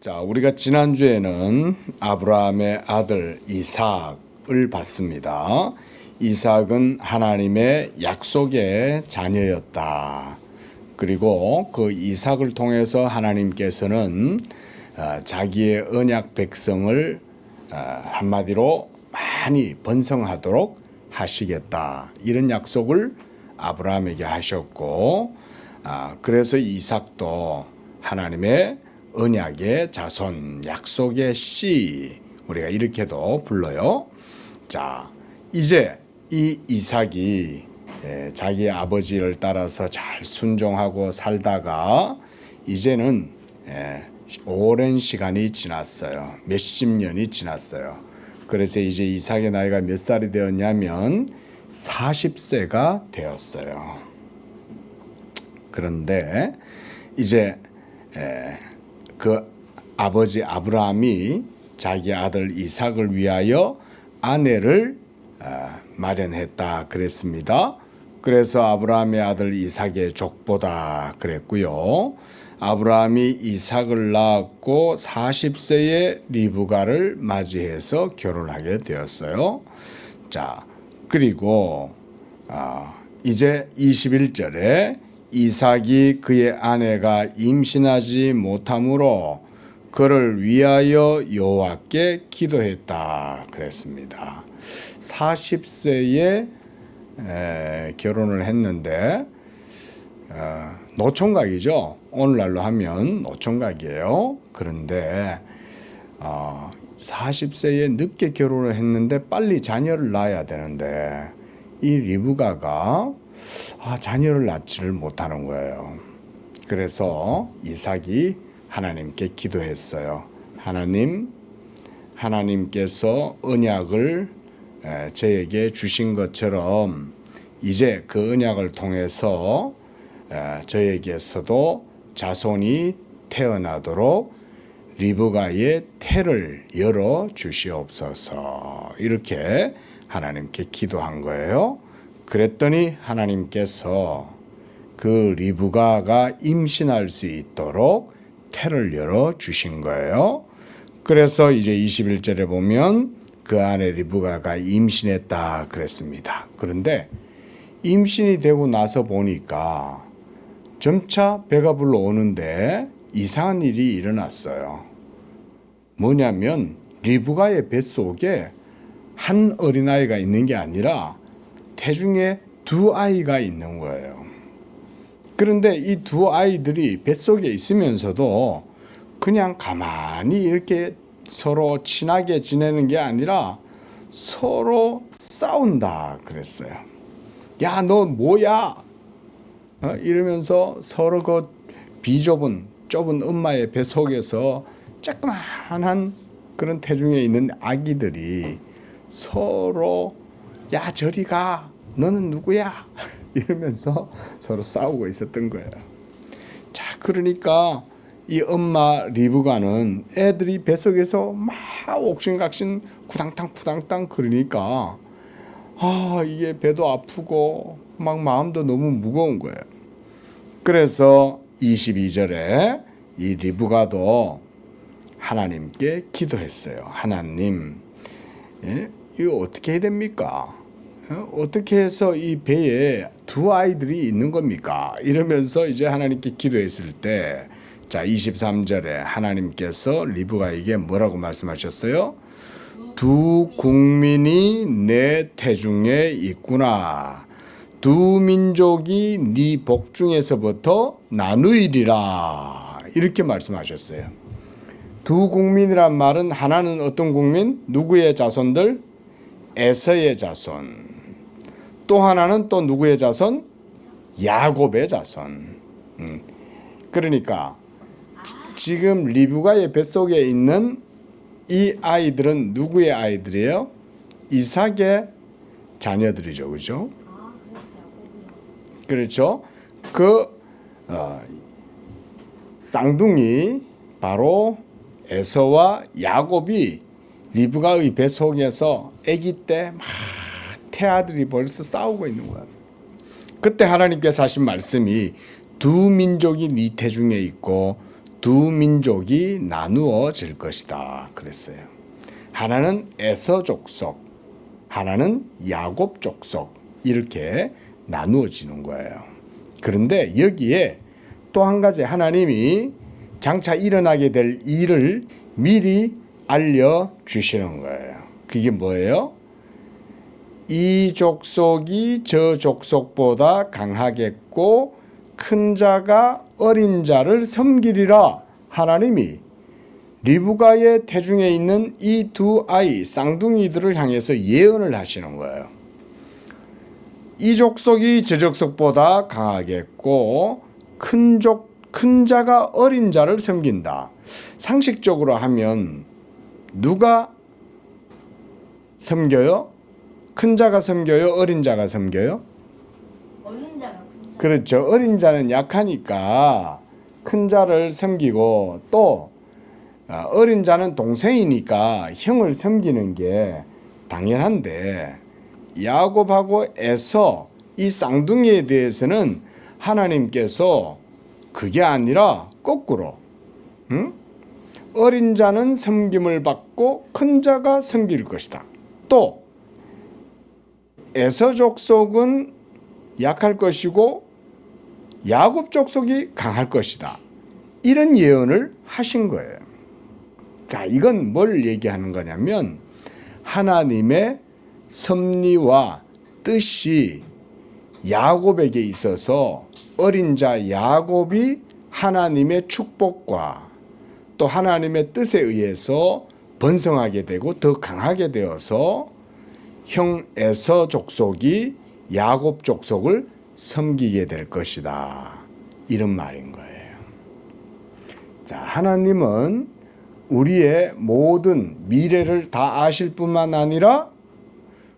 자, 우리가 지난주에는 아브라함의 아들 이삭을 봤습니다. 이삭은 하나님의 약속의 자녀였다. 그리고 그 이삭을 통해서 하나님께서는 자기의 언약 백성을 한마디로 많이 번성하도록 하시겠다. 이런 약속을 아브라함에게 하셨고, 그래서 이삭도 하나님의 언약의 자손, 약속의 씨, 우리가 이렇게도 불러요. 자, 이제 이 이삭이 자기 아버지를 따라서 잘 순종하고 살다가 이제는 오랜 시간이 지났어요. 몇십 년이 지났어요. 그래서 이제 이삭의 나이가 몇 살이 되었냐면 40세가 되었어요. 그런데 이제 그 아버지 아브라함이 자기 아들 이삭을 위하여 아내를 마련했다 그랬습니다. 그래서 아브라함의 아들 이삭의 족보다 그랬고요. 아브라함이 이삭을 낳았고 40세에 리브가를 맞이해서 결혼하게 되었어요. 자, 그리고 이제 21절에 이삭이 그의 아내가 임신하지 못하므로 그를 위하여 여호와께 기도했다 그랬습니다. 40세에 결혼을 했는데 노총각이죠. 오늘날로 하면 노총각이에요. 그런데 40세에 늦게 결혼을 했는데 빨리 자녀를 낳아야 되는데 이 리브가가 자녀를 낳지를 못하는 거예요. 그래서 이삭이 하나님께 기도했어요. 하나님께서 언약을 저에게 주신 것처럼 이제 그 언약을 통해서 저에게서도 자손이 태어나도록 리브가의 태를 열어 주시옵소서. 이렇게 하나님께 기도한 거예요. 그랬더니 하나님께서 그 리브가가 임신할 수 있도록 태를 열어 주신 거예요. 그래서 이제 21절에 보면 그 아내 리브가가 임신했다 그랬습니다. 그런데 임신이 되고 나서 보니까 점차 배가 불러오는데 이상한 일이 일어났어요. 뭐냐면 리브가의 뱃속에 한 어린아이가 있는 게 아니라 태중에 두 아이가 있는 거예요. 그런데 이 두 아이들이 뱃속에 있으면서도 그냥 가만히 이렇게 서로 친하게 지내는 게 아니라 서로 싸운다 그랬어요. 야, 너 뭐야? 이러면서 서로 그 좁은 엄마의 뱃속에서 조그만한 그런 태중에 있는 아기들이 서로 야, 저리 가. 너는 누구야? 이러면서 서로 싸우고 있었던 거예요. 자, 그러니까 이 엄마 리브가는 애들이 뱃속에서 막 옥신각신 구당탕 그러니까 이게 배도 아프고 막 마음도 너무 무거운 거예요. 그래서 22절에 이 리브가도 하나님께 기도했어요. 하나님, 이거 어떻게 해야 됩니까? 어떻게 해서 이 배에 두 아이들이 있는 겁니까? 이러면서 이제 하나님께 기도했을 때, 자, 23절에 하나님께서 리브가에게 뭐라고 말씀하셨어요? 두 국민이 내 태중에 있구나. 두 민족이 네 복중에서부터 나누이리라. 이렇게 말씀하셨어요. 두 국민이란 말은 하나는 어떤 국민? 누구의 자손들? 에서의 자손. 또 하나는 또 누구의 자손? 야곱의 자손. 그러니까 지금 리브가의 뱃속에 있는 이 아이들은 누구의 아이들이에요? 이삭의 자녀들이죠. 그렇죠? 그렇죠? 그 쌍둥이 바로 에서와 야곱이 리브가의 뱃속에서 아기 때 막 태아들이 벌써 싸우고 있는 거야. 그때 하나님께서 하신 말씀이 두 민족이 네 태중에 있고 두 민족이 나누어질 것이다 그랬어요. 하나는 에서 족속, 하나는 야곱 족속 이렇게 나누어지는 거예요. 그런데 여기에 또 한 가지 하나님이 장차 일어나게 될 일을 미리 알려주시는 거예요. 그게 뭐예요? 이 족속이 저 족속보다 강하겠고 큰 자가 어린 자를 섬기리라. 하나님이 리브가의 태중에 있는 이 두 아이 쌍둥이들을 향해서 예언을 하시는 거예요. 이 족속이 저 족속보다 강하겠고 큰 자가 어린 자를 섬긴다. 상식적으로 하면 누가 섬겨요? 큰 자가 섬겨요? 어린 자가 섬겨요? 어린 자가 큰 자. 그렇죠. 어린 자는 약하니까 큰 자를 섬기고 또 어린 자는 동생이니까 형을 섬기는 게 당연한데 야곱하고 에서 이 쌍둥이에 대해서는 하나님께서 그게 아니라 거꾸로 어린 자는 섬김을 받고 큰 자가 섬길 것이다. 또 에서 족속은 약할 것이고 야곱 족속이 강할 것이다. 이런 예언을 하신 거예요. 자, 이건 뭘 얘기하는 거냐면 하나님의 섭리와 뜻이 야곱에게 있어서 어린 자 야곱이 하나님의 축복과 또 하나님의 뜻에 의해서 번성하게 되고 더 강하게 되어서 형 에서 족속이 야곱 족속을 섬기게 될 것이다. 이런 말인 거예요. 자, 하나님은 우리의 모든 미래를 다 아실 뿐만 아니라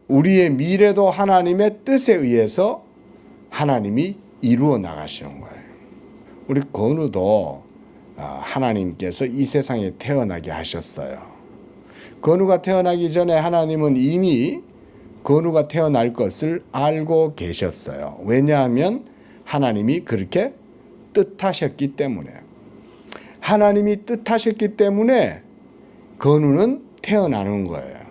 우리의 미래도 하나님의 뜻에 의해서 하나님이 이루어 나가시는 거예요. 우리 건우도 하나님께서 이 세상에 태어나게 하셨어요. 건우가 태어나기 전에 하나님은 이미 건우가 태어날 것을 알고 계셨어요. 왜냐하면 하나님이 그렇게 뜻하셨기 때문에. 하나님이 뜻하셨기 때문에 건우는 태어나는 거예요.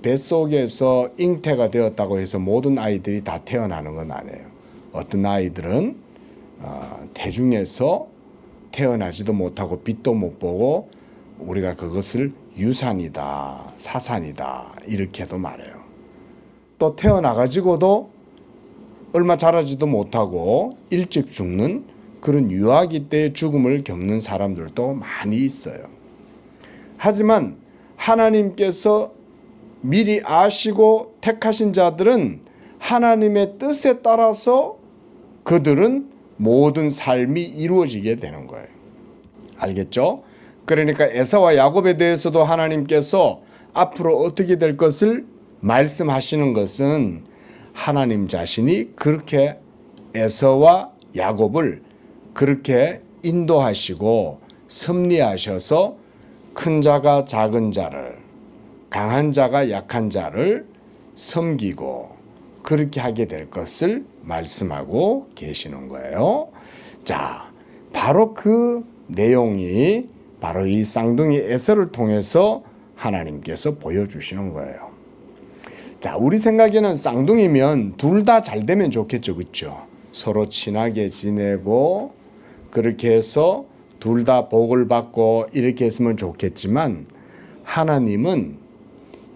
뱃속에서 잉태가 되었다고 해서 모든 아이들이 다 태어나는 건 아니에요. 어떤 아이들은 태중에서 태어나지도 못하고 빛도 못 보고 우리가 그것을 유산이다, 사산이다 이렇게도 말해요. 또 태어나가지고도 얼마 자라지도 못하고 일찍 죽는 그런 유아기 때의 죽음을 겪는 사람들도 많이 있어요. 하지만 하나님께서 미리 아시고 택하신 자들은 하나님의 뜻에 따라서 그들은 모든 삶이 이루어지게 되는 거예요. 알겠죠? 그러니까 에사와 야곱에 대해서도 하나님께서 앞으로 어떻게 될 것을 말씀하시는 것은 하나님 자신이 그렇게 에서와 야곱을 그렇게 인도하시고 섭리하셔서 큰 자가 작은 자를, 강한 자가 약한 자를 섬기고 그렇게 하게 될 것을 말씀하고 계시는 거예요. 자, 바로 그 내용이 바로 이 쌍둥이 에서를 통해서 하나님께서 보여주시는 거예요. 자, 우리 생각에는 쌍둥이면 둘 다 잘 되면 좋겠죠, 그렇죠? 서로 친하게 지내고 그렇게 해서 둘 다 복을 받고 이렇게 했으면 좋겠지만 하나님은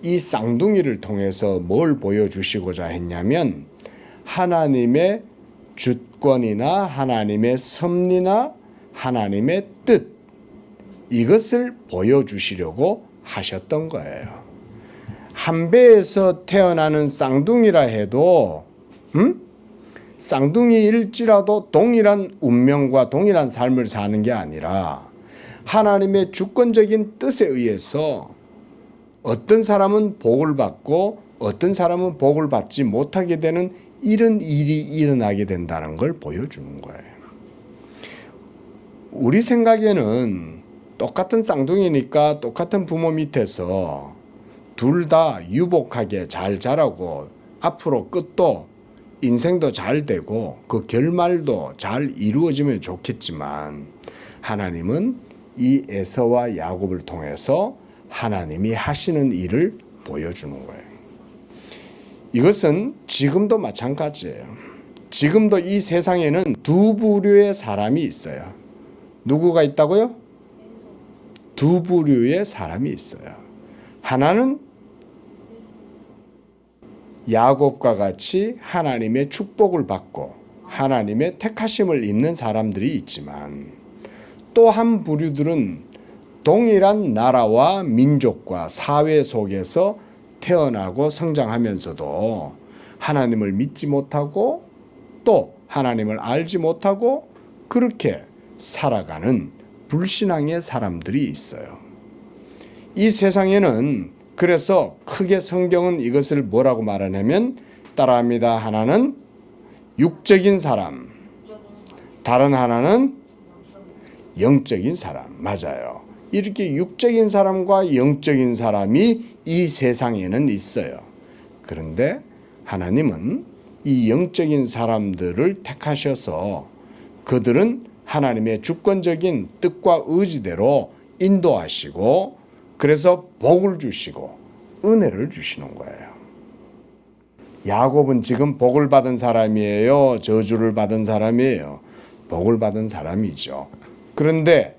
이 쌍둥이를 통해서 뭘 보여주시고자 했냐면 하나님의 주권이나 하나님의 섭리나 하나님의 뜻 이것을 보여주시려고 하셨던 거예요. 한 배에서 태어나는 쌍둥이라 해도 쌍둥이일지라도 동일한 운명과 동일한 삶을 사는 게 아니라 하나님의 주권적인 뜻에 의해서 어떤 사람은 복을 받고 어떤 사람은 복을 받지 못하게 되는 이런 일이 일어나게 된다는 걸 보여주는 거예요. 우리 생각에는 똑같은 쌍둥이니까 똑같은 부모 밑에서 둘 다 유복하게 잘 자라고 앞으로 끝도 인생도 잘 되고 그 결말도 잘 이루어지면 좋겠지만 하나님은 이 에서와 야곱을 통해서 하나님이 하시는 일을 보여주는 거예요. 이것은 지금도 마찬가지예요. 지금도 이 세상에는 두 부류의 사람이 있어요. 누구가 있다고요? 두 부류의 사람이 있어요. 하나는 야곱과 같이 하나님의 축복을 받고 하나님의 택하심을 입는 사람들이 있지만, 또 한 부류들은 동일한 나라와 민족과 사회 속에서 태어나고 성장하면서도 하나님을 믿지 못하고 또 하나님을 알지 못하고 그렇게 살아가는 불신앙의 사람들이 있어요. 이 세상에는 그래서 크게 성경은 이것을 뭐라고 말하냐면, 따라합니다. 하나는 육적인 사람, 다른 하나는 영적인 사람. 맞아요. 이렇게 육적인 사람과 영적인 사람이 이 세상에는 있어요. 그런데 하나님은 이 영적인 사람들을 택하셔서 그들은 하나님의 주권적인 뜻과 의지대로 인도하시고, 그래서 복을 주시고 은혜를 주시는 거예요. 야곱은 지금 복을 받은 사람이에요? 저주를 받은 사람이에요? 복을 받은 사람이죠. 그런데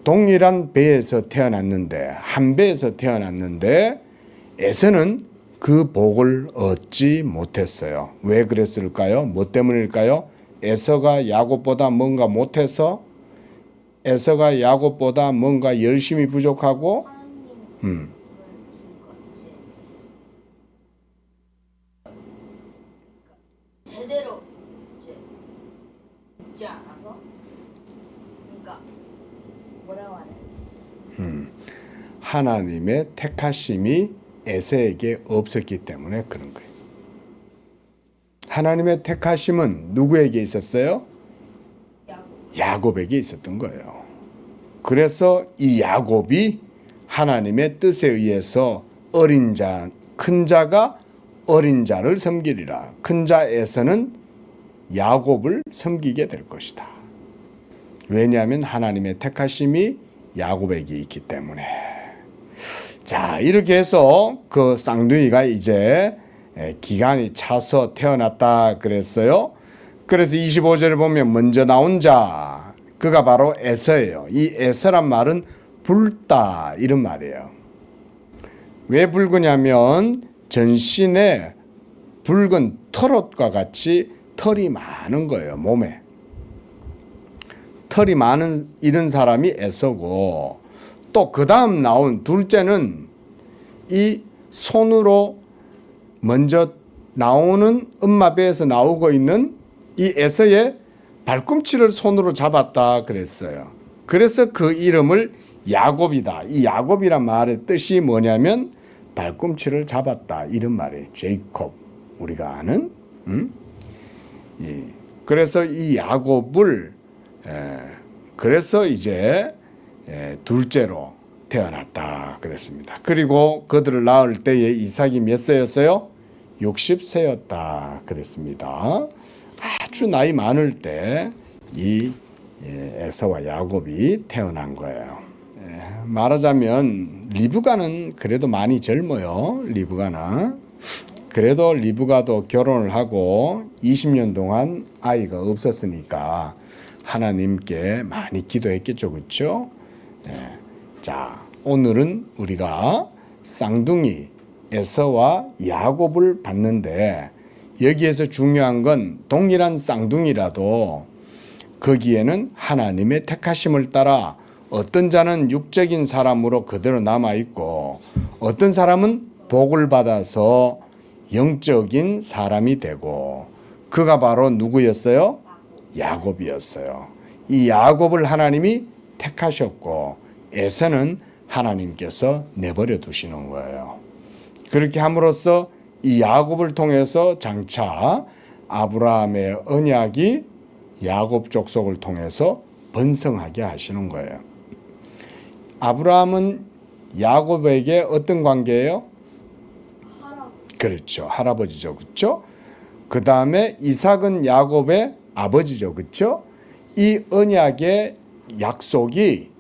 동일한 배에서 태어났는데, 한 배에서 태어났는데 에서는 그 복을 얻지 못했어요. 왜 그랬을까요? 뭐 때문일까요? 에서가 야곱보다 뭔가 못해서, 에서가 야곱보다 뭔가 열심히 부족하고, 제대로 이제 믿지 않아서, 그러니까 뭐라고 해야 되지? 하나님의 택하심이 에서에게 없었기 때문에 그런 거예요. 하나님의 택하심은 누구에게 있었어요? 야곱에게 있었던 거예요. 그래서 이 야곱이 하나님의 뜻에 의해서 어린 자, 큰 자가 어린 자를 섬기리라. 큰 자에서는 야곱을 섬기게 될 것이다. 왜냐하면 하나님의 택하심이 야곱에게 있기 때문에. 자, 이렇게 해서 그 쌍둥이가 이제 기간이 차서 태어났다 그랬어요. 그래서 25절을 보면 먼저 나온 자, 그가 바로 에서예요. 이 에서란 말은 붉다 이런 말이에요. 왜 붉으냐면 전신에 붉은 털옷과 같이 털이 많은 거예요. 몸에 털이 많은 이런 사람이 에서고, 또 그 다음 나온 둘째는 이 손으로 먼저 나오는 엄마 배에서 나오고 있는 이 에서의 발꿈치를 손으로 잡았다 그랬어요. 그래서 그 이름을 야곱이다. 이 야곱이란 말의 뜻이 뭐냐면 발꿈치를 잡았다 이런 말이에요. 제이콥, 우리가 아는. 그래서 이 야곱을 그래서 이제 둘째로 태어났다 그랬습니다. 그리고 그들을 낳을 때에 이삭이 몇 세였어요? 60세였다 그랬습니다. 아주 나이 많을 때 이 에서와 야곱이 태어난 거예요. 말하자면 리브가는 그래도 많이 젊어요. 리브가는. 그래도 리브가도 결혼을 하고 20년 동안 아이가 없었으니까 하나님께 많이 기도했겠죠. 그렇죠? 자, 오늘은 우리가 쌍둥이 에서와 야곱을 봤는데, 여기에서 중요한 건 동일한 쌍둥이라도 거기에는 하나님의 택하심을 따라 어떤 자는 육적인 사람으로 그대로 남아있고, 어떤 사람은 복을 받아서 영적인 사람이 되고, 그가 바로 누구였어요? 야곱이었어요. 이 야곱을 하나님이 택하셨고 에서는 하나님께서 내버려 두시는 거예요. 그렇게 함으로써 이 야곱을 통해서 장차 아브라함의 언약이 야곱 족속을 통해서 번성하게 하시는 거예요. 아브라함은 야곱에게 어떤 관계예요? 그렇죠. 할아버지죠. 그렇죠? 그 다음에 이삭은 야곱의 아버지죠. 그렇죠? 이 언약의 약속이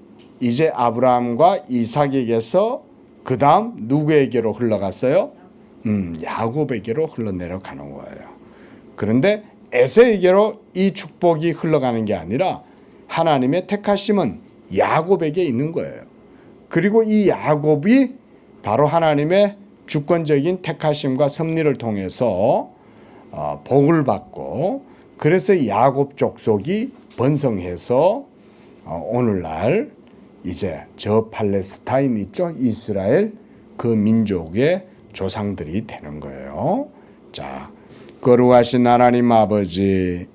이제 아브라함과 이삭에게서 그 다음 누구에게로 흘러갔어요? 야곱에게로 흘러내려가는 거예요. 그런데 에서에게로 이 축복이 흘러가는 게 아니라 하나님의 택하심은 야곱에게 있는 거예요. 그리고 이 야곱이 바로 하나님의 주권적인 택하심과 섭리를 통해서 복을 받고, 그래서 야곱 족속이 번성해서 오늘날 이제 저 팔레스타인 있죠? 이스라엘 그 민족의 조상들이 되는 거예요. 자, 거룩하신 하나님 아버지,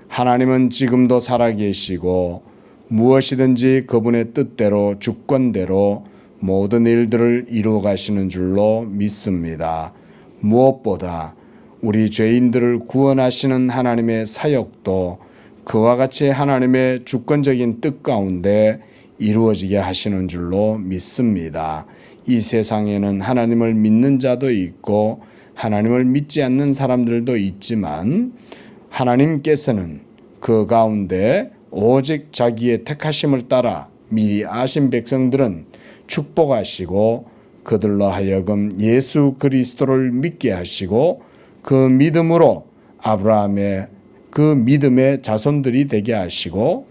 하나님은 지금도 살아계시고 무엇이든지 그분의 뜻대로 주권대로 모든 일들을 이루어 가시는 줄로 믿습니다. 무엇보다 우리 죄인들을 구원하시는 하나님의 사역도 그와 같이 하나님의 주권적인 뜻 가운데 이루어지게 하시는 줄로 믿습니다. 이 세상에는 하나님을 믿는 자도 있고 하나님을 믿지 않는 사람들도 있지만 하나님께서는 그 가운데 오직 자기의 택하심을 따라 미리 아신 백성들은 축복하시고 그들로 하여금 예수 그리스도를 믿게 하시고 그 믿음으로 아브라함의 그 믿음의 자손들이 되게 하시고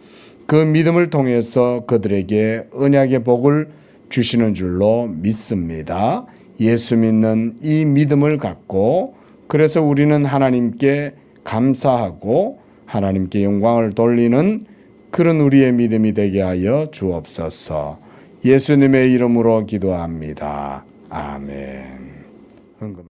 그 믿음을 통해서 그들에게 언약의 복을 주시는 줄로 믿습니다. 예수 믿는 이 믿음을 갖고 그래서 우리는 하나님께 감사하고 하나님께 영광을 돌리는 그런 우리의 믿음이 되게 하여 주옵소서. 예수님의 이름으로 기도합니다. 아멘.